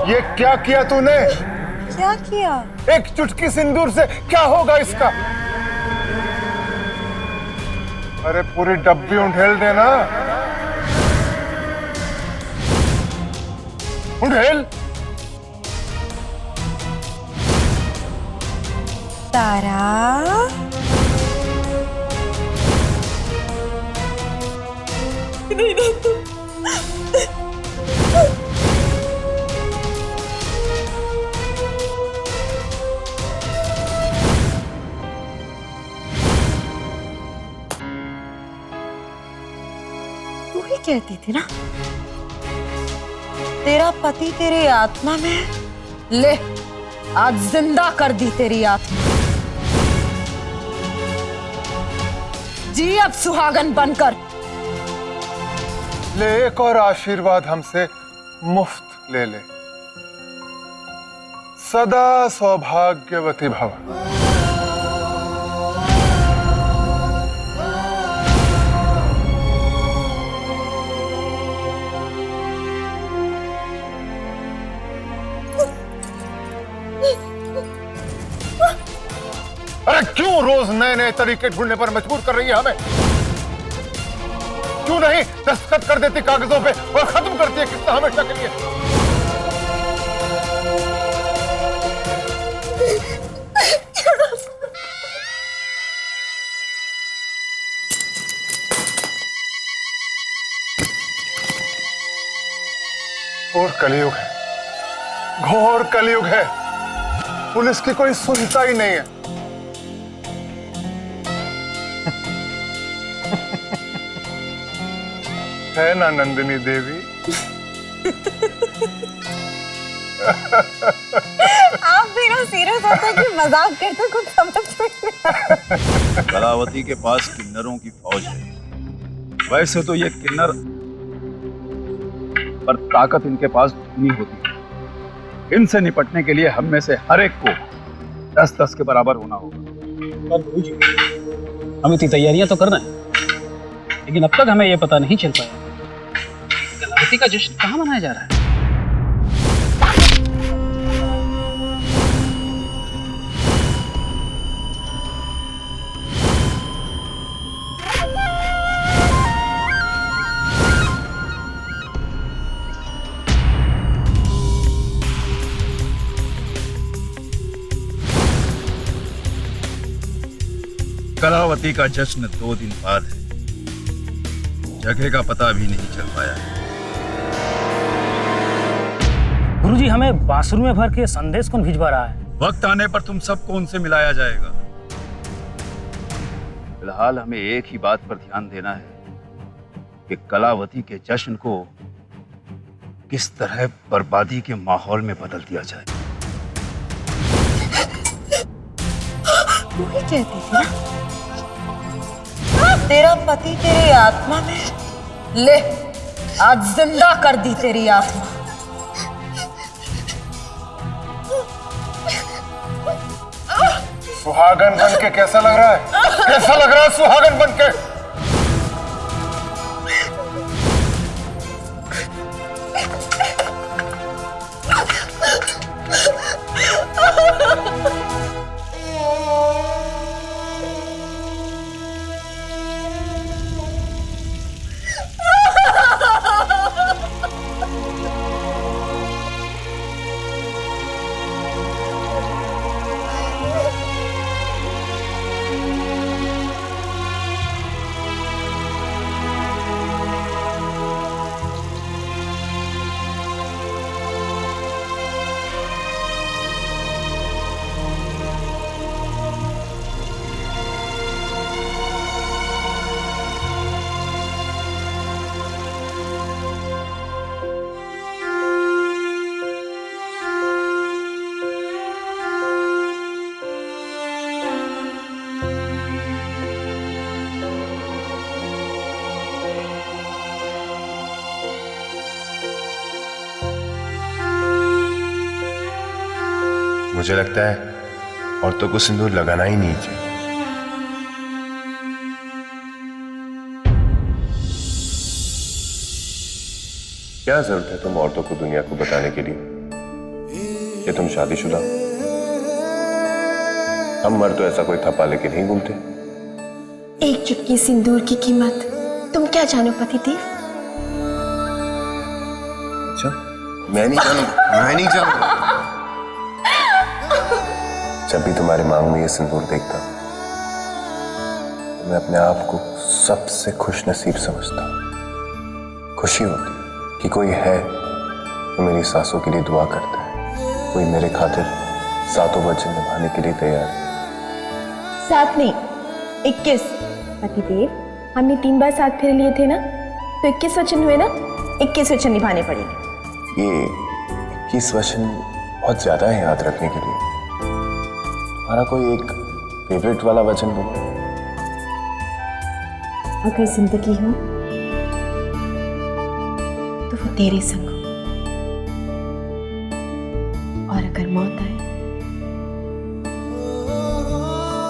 ये क्या किया तूने? क्या किया? एक चुटकी सिंदूर से क्या होगा इसका? अरे पूरी डब्बी उंडेल देना। उंडेल। तारा, तू ही कहती थी ना तेरा पति तेरी आत्मा में। ले, आज जिंदा कर दी तेरी आत्मा। जी अब सुहागन बनकर। ले एक और आशीर्वाद हमसे मुफ्त ले ले। सदा सौभाग्यवती भव। अरे क्यों रोज नए नए तरीके ढूंढने पर मजबूर कर रही है हमें? क्यों नहीं दस्तखत कर देती कागजों पे और खत्म करती है किस्सा हमेशा के लिए? घोर कलयुग है, घोर कलयुग है। पुलिस की कोई सुनता ही नहीं है। है ना नंदिनी देवी? आप भी ना सीरियस होते कि मजाक करते, कुछ समझ नहीं। कलावती के पास किन्नरों की फौज है। वैसे तो ये किन्नर, पर ताकत इनके पास दुगनी होती है। इनसे निपटने के लिए हम में से हर एक को 10-10 के बराबर होना होगा। हम इतनी तैयारियां तो कर रहे हैं, लेकिन अब तक हमें यह पता नहीं चल पाया कलावती का जश्न कहाँ मनाया जा रहा है। कलावती का जश्न 2 दिन बाद है। जगह का पता भी नहीं चल पाया है। गुरुजी हमें बांसुरी में भर के संदेश कौन भिजवा रहा है? वक्त आने पर तुम सबको उनसे मिलाया जाएगा। फिलहाल हमें एक ही बात पर ध्यान देना है कि कलावती के जश्न को किस तरह बर्बादी के माहौल में बदल दिया जाए। तू ही कहती थी ना तेरा पति तेरी आत्मा में। ले, आज जिंदा कर दी तेरी आत्मा। सुहागन बन के कैसा लग रहा है? कैसा लग रहा है सुहागन बन के? मुझे लगता है औरतों को सिंदूर लगाना ही नहीं चाहिए। क्या जरूरत है तुम औरतों को दुनिया को बताने के लिए कि तुम शादीशुदा हो? हम मर्द तो ऐसा कोई थप्पा लेके नहीं घूमते। एक चुटकी सिंदूर की कीमत तुम क्या जानो पतिदेव? अच्छा, मैं नहीं जानूंगा। जब भी तुम्हारे मांग में ये सिंदूर देखता हूं, तो मैं अपने आप को सबसे खुश नसीब समझता हूं। खुशी होती है कि कोई है जो मेरी सासों के लिए दुआ करता है, कोई मेरे खातिर सातों वचन निभाने के लिए तैयार है। 7 नहीं 21। पतिदेव, हमने 3 बार 7 फेरे लिए थे ना, तो 21 वचन हुए ना, 21 वचन निभाने पड़ेंगे। ये 21 वचन बहुत ज्यादा है याद रखने के लिए। हमारा कोई एक फेवरेट वाला वचन बोलो। अगर जिंदगी हो तो वो तेरे संग हो, और अगर मौत आए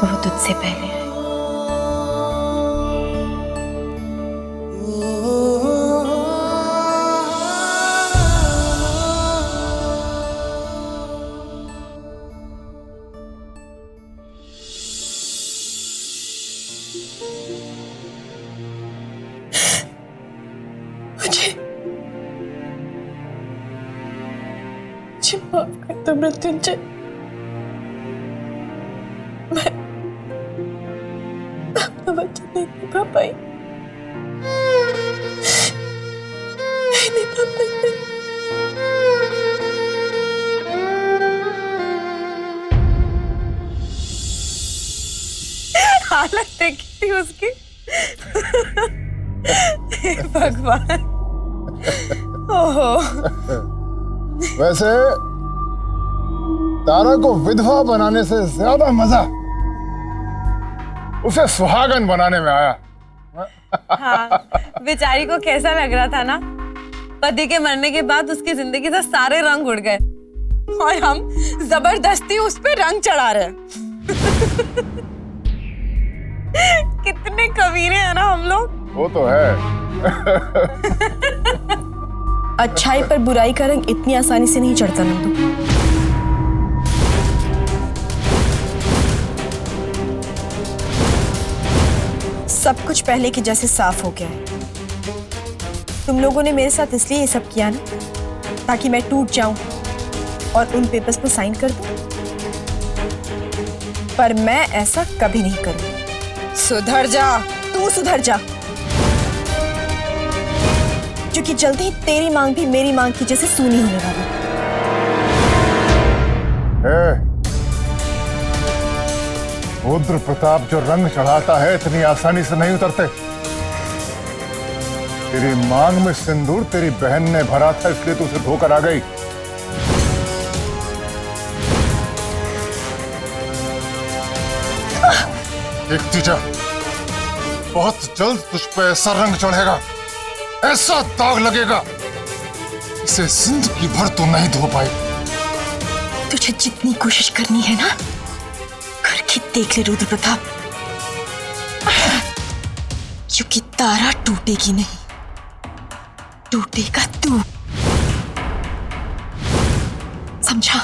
तो वो तुझसे पहले आए। मुझे माफ कर दो मृत्युंजय। मैं अपना वचन नहीं निभा पाई। नहीं निभा पाई। हालत देखी थी उसकी। हे भगवान। ओहो। वैसे तारा को विधवा बनाने से ज्यादा मजा उसे सुहागन बनाने में आया। हाँ, बेचारी को कैसा लग रहा था ना, पति के मरने के बाद उसकी जिंदगी से सारे रंग उड़ गए और हम जबरदस्ती उस पे रंग चढ़ा रहे हैं। कितने कमीने हैं ना हम लोग। वो तो है। अच्छाई पर बुराई का रंग इतनी आसानी से नहीं चढ़ता नंदू। सब कुछ पहले के जैसे साफ हो गया है। तुम लोगों ने मेरे साथ इसलिए ये सब किया ना, ताकि मैं टूट जाऊं और उन पेपर्स पर साइन कर दूं। पर मैं ऐसा कभी नहीं करूंगी। सुधर जा। तू सुधर जा, क्योंकि जल्दी ही तेरी मांग भी मेरी मांग की जैसे सूनी होने वाली। रुद्र प्रताप जो रंग चढ़ाता है इतनी आसानी से नहीं उतरते। तेरी मांग में सिंदूर तेरी बहन ने भरा था, इसलिए तू उसे धोकर आ गई। एक तीजा, बहुत जल्द तुझ पे ऐसा रंग चढ़ेगा, ऐसा दाग लगेगा, इसे जिंदगी भर तो नहीं धो पाई। तुझे जितनी कोशिश करनी है ना, करके देख ले रुद्र प्रताप, क्योंकि तारा टूटेगी नहीं, टूटेगा तू। समझा?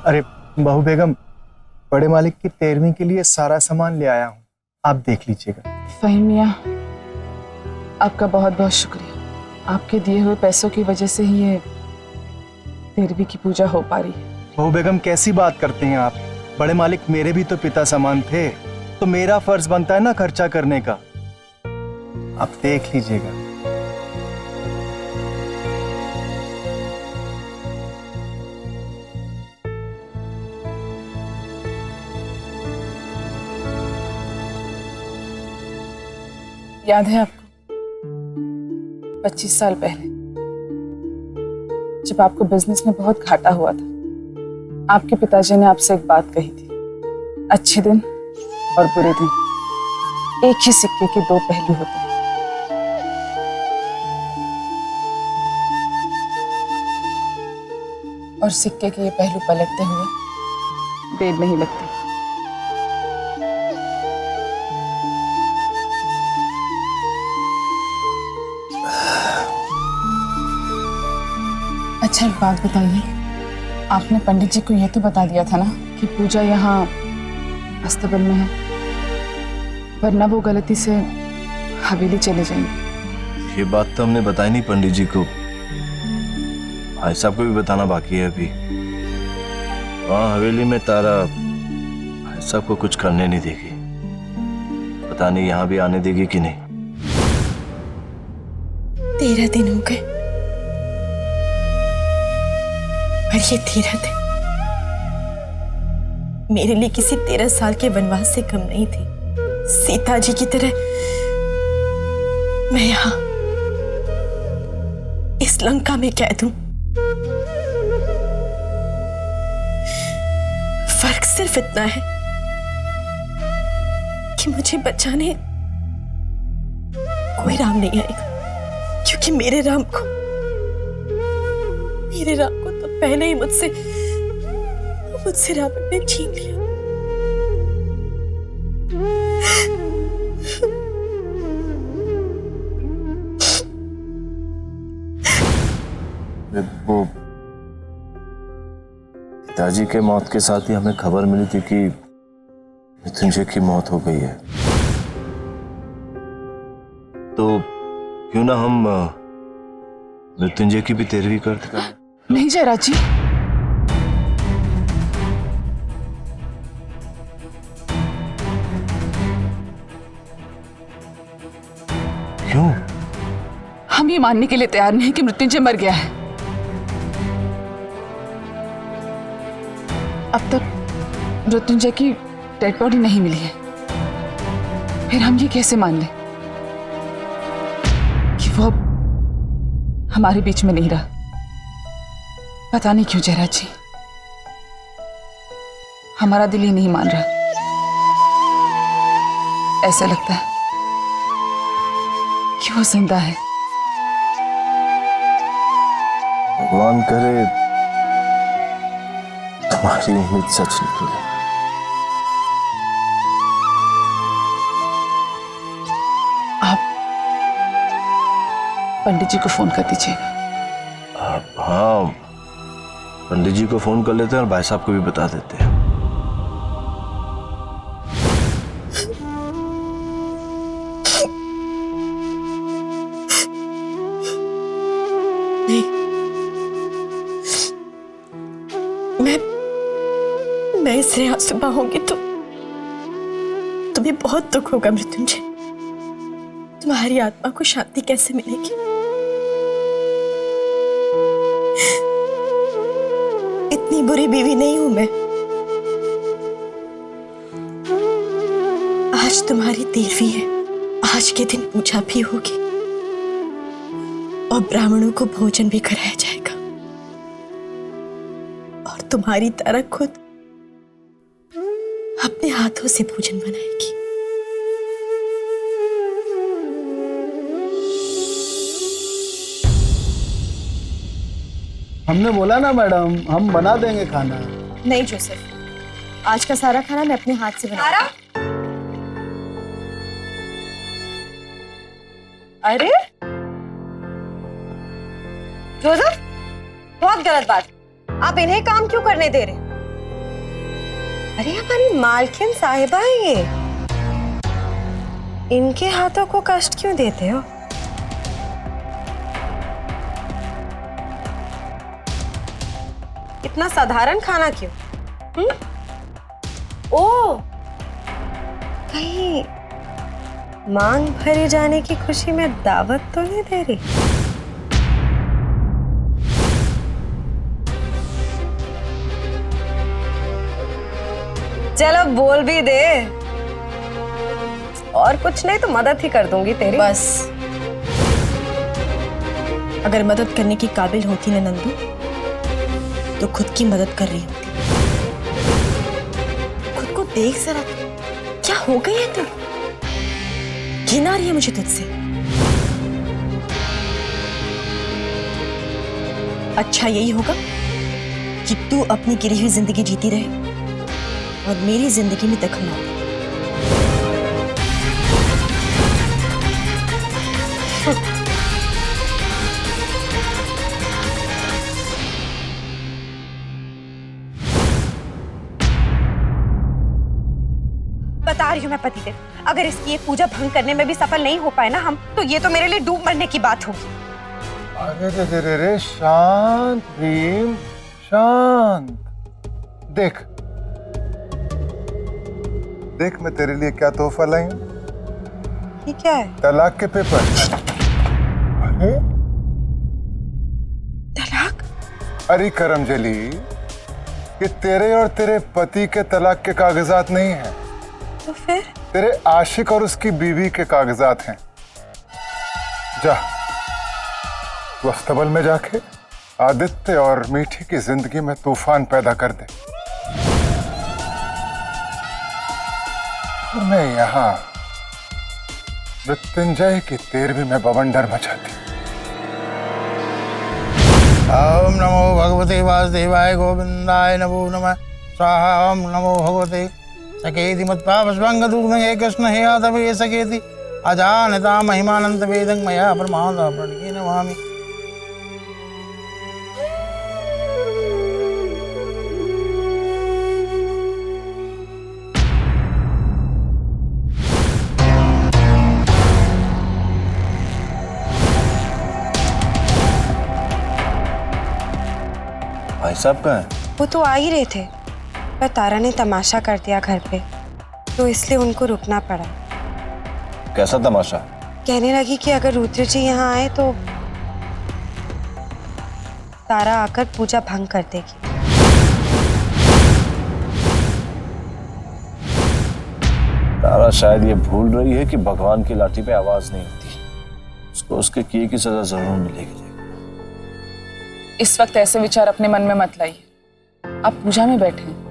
अरे बहू बेगम, बड़े मालिक की 13वीं के लिए सारा सामान ले आया हूँ, आप देख लीजिएगा। फहीम मियां, आपका बहुत बहुत शुक्रिया। आपके दिए हुए पैसों की वजह से ही ये 13वीं की पूजा हो पा रही है। बहू बेगम कैसी बात करते हैं आप? बड़े मालिक मेरे भी तो पिता समान थे, तो मेरा फर्ज बनता है ना खर्चा करने का। आप देख लीजिएगा। याद है आपको 25 साल पहले जब आपको बिजनेस में बहुत घाटा हुआ था, आपके पिताजी ने आपसे एक बात कही थी, अच्छे दिन और बुरे दिन एक ही सिक्के के दो पहलू होते हैं। और सिक्के के ये पहलू पलटते हुए देर नहीं लगती। अच्छा, एक बात बताइए, आपने पंडित जी को यह तो बता दिया था ना कि पूजा यहाँ अस्तबल में है, वरना वो गलती से हवेली चले जाएंगे। ये बात तो हमने बताई नहीं पंडित जी को, भाई साहब को भी बताना बाकी है अभी। वहाँ हवेली में तारा भाई साहब को कुछ करने नहीं देगी, पता नहीं यहाँ भी आने देगी कि नहीं। 13 दिन हो गए और ये 13 दिन मेरे लिए किसी 13 साल के वनवास से कम नहीं थे। सीता जी की तरह मैं यहां इस लंका में कैद हूं। फर्क सिर्फ इतना है कि मुझे बचाने कोई राम नहीं आएगा, क्योंकि मेरे राम को तो पहले ही मुझसे रावण ने छीन लिया। वो पिताजी के मौत के साथ ही हमें खबर मिली थी कि मृत्युंजय की मौत हो गई है, तो क्यों ना हम मृत्युंजय की भी 13वीं करते करें। नहीं जयराज जी, क्यों? हम ये मानने के लिए तैयार नहीं कि मृत्युंजय मर गया है। अब तक मृत्युंजय की डेड बॉडी नहीं मिली है, फिर हम ये कैसे मान लें कि वो अब हमारे बीच में नहीं रहा। पता नहीं क्यों जयराज जी, हमारा दिल ही नहीं मान रहा। ऐसा लगता है कि वो जिंदा है। भगवान करे तुम्हारी उम्मीद सच निकले। आप पंडित जी को फोन कर दीजिएगा। हाँ, पंडित जी को फोन कर लेते हैं और भाई साहब को भी बता देते हैं। मैं इससे आंसू बहाऊंगी तो तुम्हें बहुत दुख होगा मृत्युंजय। तुम्हारी आत्मा को शांति कैसे मिलेगी? इतनी बुरी बीवी नहीं हूं मैं। आज तुम्हारी 13वीं है, आज के दिन पूजा भी होगी और ब्राह्मणों को भोजन भी कराया जाएगा और तुम्हारी तारा खुद अपने हाथों से भोजन बनाएगी। हमने बोला ना मैडम, हम बना देंगे खाना। नहीं जोसेफ, आज का सारा खाना मैं अपने हाथ से बना। अरे जोसेफ, बहुत गलत बात। आप इन्हें काम क्यों करने दे रहे? अरे हमारी मालकिन साहिबा है ये, इनके हाथों को कष्ट क्यों देते हो? इतना साधारण खाना क्यों? ओ, कहीं मांग भरे जाने की खुशी में दावत तो नहीं दे रही? चलो बोल भी दे, और कुछ नहीं तो मदद ही कर दूंगी तेरी। बस, अगर मदद करने की काबिल होती ना नंदू, तो खुद की मदद कर रही होती। खुद को देख जरा, क्या हो गई है तुम? घिन आ रही है मुझे तुझसे। अच्छा यही होगा कि तू अपनी गिरी हुई जिंदगी जीती रहे और मेरी जिंदगी में दखल ना दे। बता रही हूँ मैं पतिदेव, अगर इसकी ये पूजा भंग करने में भी सफल नहीं हो पाए ना हम, तो ये तो मेरे लिए डूब मरने की बात होगी। अरे रे रे रे रे, शांत भीम, शांत। देख देख मैं तेरे लिए क्या तोहफा लाई हूं। ये क्या है? तलाक के पेपर। अरे तलाक? अरे करमजली, ये तेरे और तेरे पति के तलाक के कागजात नहीं हैं, तो फिर? तेरे आशिक और उसकी बीवी के कागजात हैं। जा तू अस्तबल में जाके आदित्य और मीठी की जिंदगी में तूफान पैदा कर दे। और मैं यहां मृत्युंजय की 13वीं में बवंडर मचाती। ओम नमो भगवते वासुदेवाय गोविंदाय नमो नमः स्वाहा। ओम नमो भगवते सकेति मत्पापस्वंग दूर्गंगे कृष्ण हे यादवे सकेति अजानता महिमानंत वेदं मया प्रमादा प्रणिके नमामि। भाई साहब कहाँ हैं? वो तो आ ही रहे थे, पर तारा ने तमाशा कर दिया घर पे, तो इसलिए उनको रुकना पड़ा। कैसा तमाशा? कहने लगी कि अगर रुद्र जी यहाँ आए तो तारा आकर पूजा भंग कर देगी। तारा शायद ये भूल रही है कि भगवान की लाठी पे आवाज नहीं होती, उसको उसके किए की सजा जरूर मिलेगी। इस वक्त ऐसे विचार अपने मन में मत लाइए, आप पूजा में बैठे हैं।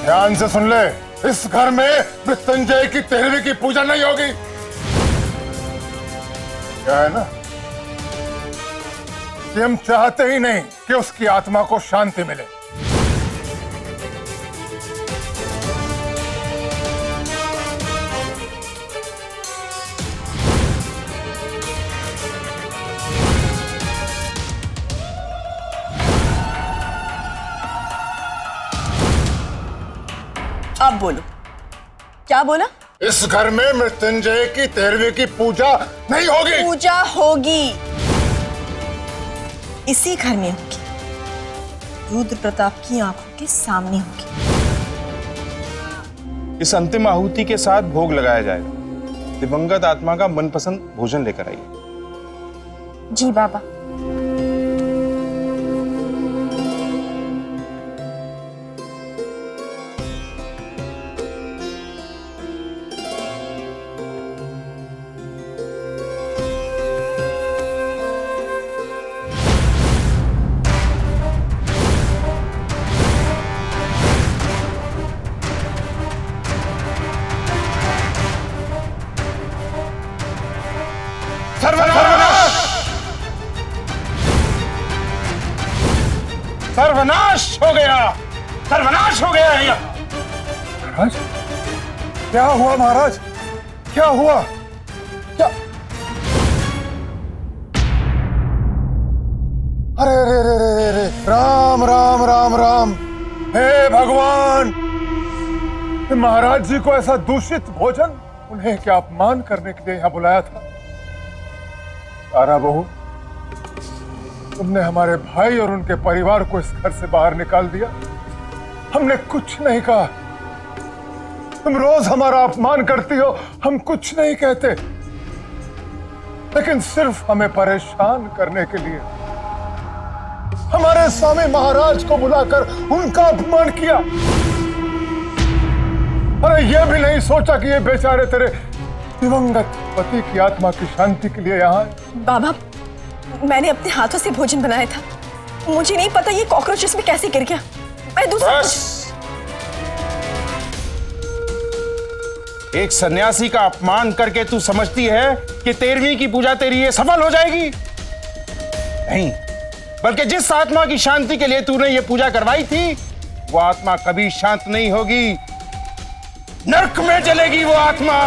ध्यान से सुन ले, इस घर में मृत्युंजय की 13वीं की पूजा नहीं होगी। क्या है ना कि हम चाहते ही नहीं कि उसकी आत्मा को शांति मिले। अब बोलो, क्या बोला? इस घर में मृत्युंजय की 13वीं की पूजा नहीं होगी। पूजा होगी, इसी घर में होगी, रुद्र प्रताप की आंखों के सामने होगी। इस अंतिम आहुति के साथ भोग लगाया जाएगा। दिवंगत आत्मा का मनपसंद भोजन लेकर आइए। जी बाबा। सर्वनाश सर्वनाश हो गया, सर्वनाश हो गया है यहाँ। महाराज, क्या हुआ महाराज? क्या हुआ? क्या? अरे रे रे रे रे रे, राम राम राम राम। हे भगवान, महाराज जी को ऐसा दूषित भोजन, उन्हें क्या अपमान करने के लिए यहाँ बुलाया था? तारा बहू, तुमने हमारे भाई और उनके परिवार को इस घर से बाहर निकाल दिया। हमने कुछ नहीं कहा। तुम रोज हमारा अपमान करती हो, हम कुछ नहीं कहते, लेकिन सिर्फ हमें परेशान करने के लिए हमारे स्वामी महाराज को बुलाकर उनका अपमान किया। अरे यह भी नहीं सोचा कि ये बेचारे तेरे दिवंगत पति की आत्मा की शांति के लिए यहाँ आए। बाबा, मैंने अपने हाथों से भोजन बनाया था, मुझे नहीं पता ये कॉकरोच इसमें कैसे गिर गया। मैं दूसरा एक सन्यासी का अपमान करके तू समझती है कि 13वीं की पूजा तेरी ये सफल हो जाएगी? नहीं, बल्कि जिस आत्मा की शांति के लिए तूने ये पूजा करवाई थी, वो आत्मा कभी शांत नहीं होगी। नरक में जलेगी वो आत्मा।